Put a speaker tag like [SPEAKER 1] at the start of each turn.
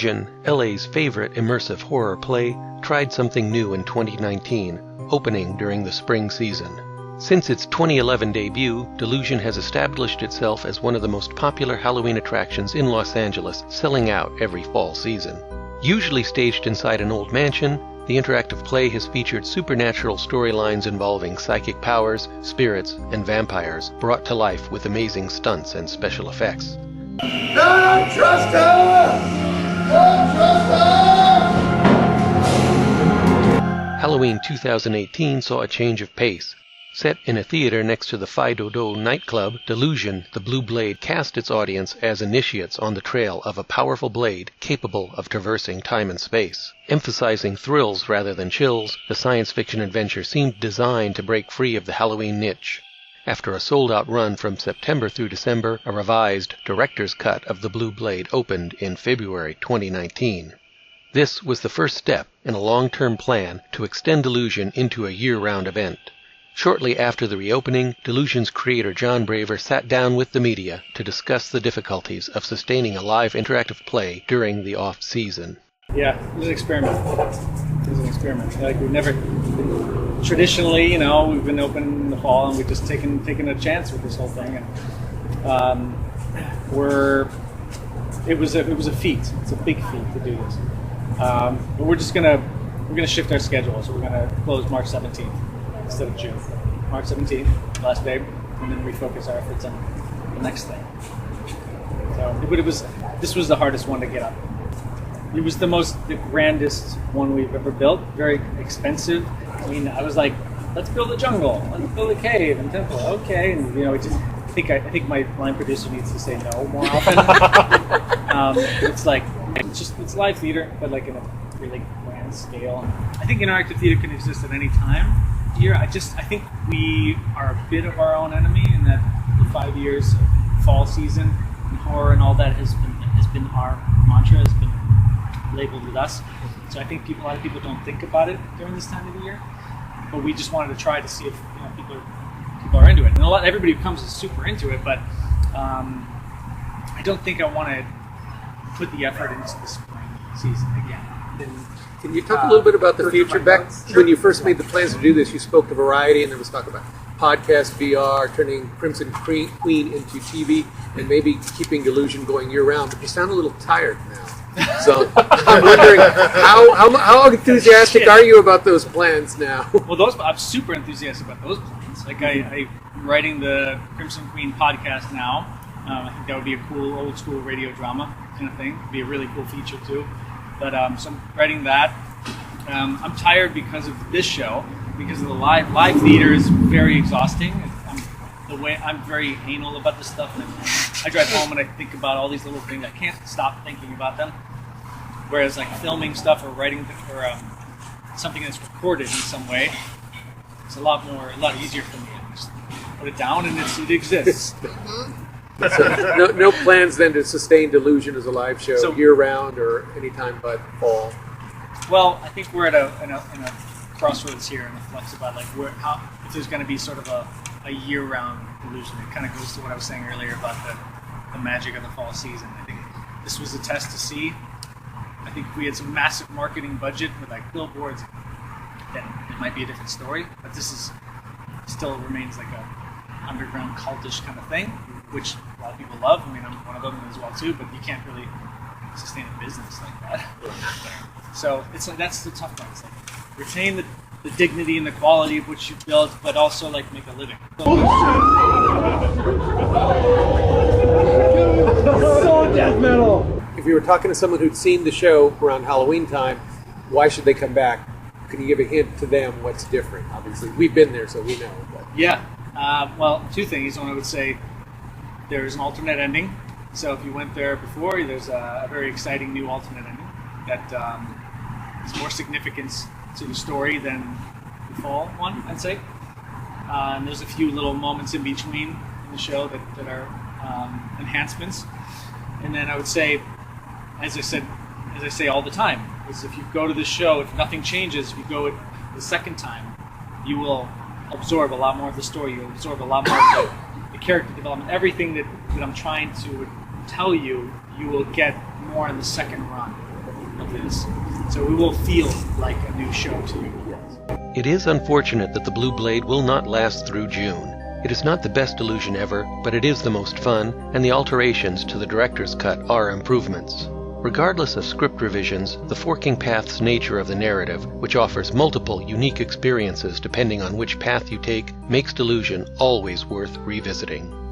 [SPEAKER 1] Delusion, LA's favorite immersive horror play, tried something new in 2019, opening during the spring season. Since its 2011 debut, Delusion has established itself as one of the most popular Halloween attractions in Los Angeles, selling out every fall season. Usually staged inside an old mansion, the interactive play has featured supernatural storylines involving psychic powers, spirits, and vampires, brought to life with amazing stunts and special effects.
[SPEAKER 2] Don't trust her! Don't trust her!
[SPEAKER 1] Halloween 2018 saw a change of pace. Set in a theater next to the Phi Dodo nightclub, Delusion, the Blue Blade cast its audience as initiates on the trail of a powerful blade capable of traversing time and space. Emphasizing thrills rather than chills, the science fiction adventure seemed designed to break free of the Halloween niche. After a sold-out run from September through December, a revised director's cut of The Blue Blade opened in February 2019. This was the first step in a long-term plan to extend Delusion into a year-round event. Shortly after the reopening, Delusion's creator Jon Braver sat down with the media to discuss the difficulties of sustaining a live interactive play during the off-season.
[SPEAKER 3] Yeah, it was an experiment. Like we've never... Traditionally, we've been open in the fall, and we've just taken a chance with this whole thing, and it was a feat. It's a big feat to do this, but we're gonna shift our schedule, so we're gonna close March 17th instead of June. March 17th, last day, and then refocus our efforts on the next thing. So, but this was the hardest one to get up. It was the grandest one we've ever built. Very expensive. I mean, I was like, let's build a jungle, let's build a cave and temple. Okay, and I think my line producer needs to say no more often. It's live theater, but like in a really grand scale. I think interactive theater can exist at any time here. I think we are a bit of our own enemy in that the 5 years of fall season and horror and all that has been our mantra, has been labeled with us. So I think a lot of people don't think about it during this time of the year, but we just wanted to try to see if people are into it. And everybody who comes is super into it, but I don't think I want to put the effort into the spring season again.
[SPEAKER 4] Can you talk a little bit about the future? Back when you first made the plans to do this, you spoke to Variety, and there was talk about podcast, VR, turning Crimson Queen into TV, and maybe keeping Delusion going year-round. But you sound a little tired now. So I'm wondering, how enthusiastic are you about those plans now?
[SPEAKER 3] Well, I'm super enthusiastic about those plans. Like I'm writing the Crimson Queen podcast now. I think that would be a cool old school radio drama kind of thing. It'd be a really cool feature too. But so I'm writing that. I'm tired because of this show, because of the live theater is very exhausting. I'm very anal about this stuff. And I drive home and I think about all these little things. I can't stop thinking about them. Whereas like filming stuff or writing or something that's recorded in some way, it's a lot easier for me to just put it down and it exists.
[SPEAKER 4] So no plans then to sustain Delusion as a live show year-round or anytime but fall?
[SPEAKER 3] Well, I think we're in a crossroads here in the flux about like if there's going to be sort of a year-round Delusion. It kind of goes to what I was saying earlier about the magic of the fall season. I think this was a test to see. I think if we had some massive marketing budget with like billboards, then it might be a different story. But this still remains like a underground cultish kind of thing, which a lot of people love. I mean, I'm one of them as well too. But you can't really sustain a business like that. So that's the tough part. It's like retain the dignity and the quality of what you built, but also like make a living.
[SPEAKER 2] So death metal!
[SPEAKER 4] If you were talking to someone who'd seen the show around Halloween time, why should they come back? Can you give a hint to them what's different? Obviously, we've been there, so we know. But.
[SPEAKER 3] Yeah. Well, two things. One, I would say there's an alternate ending. So if you went there before, there's a very exciting new alternate ending that has more significance to the story than the fall one, I'd say. And there's a few little moments in between in the show that are enhancements. And then I would say, as I say all the time, is if you go to this show, if nothing changes, if you go it the second time, you will absorb a lot more of the story. You'll absorb a lot more of the character development. Everything that I'm trying to tell you, you will get more in the second run. this. So it will feel like a new show to you.
[SPEAKER 1] It is unfortunate that the Blue Blade will not last through June. It is not the best Delusion ever, but it is the most fun, and the alterations to the director's cut are improvements. Regardless of script revisions, the forking paths nature of the narrative, which offers multiple unique experiences depending on which path you take, makes Delusion always worth revisiting.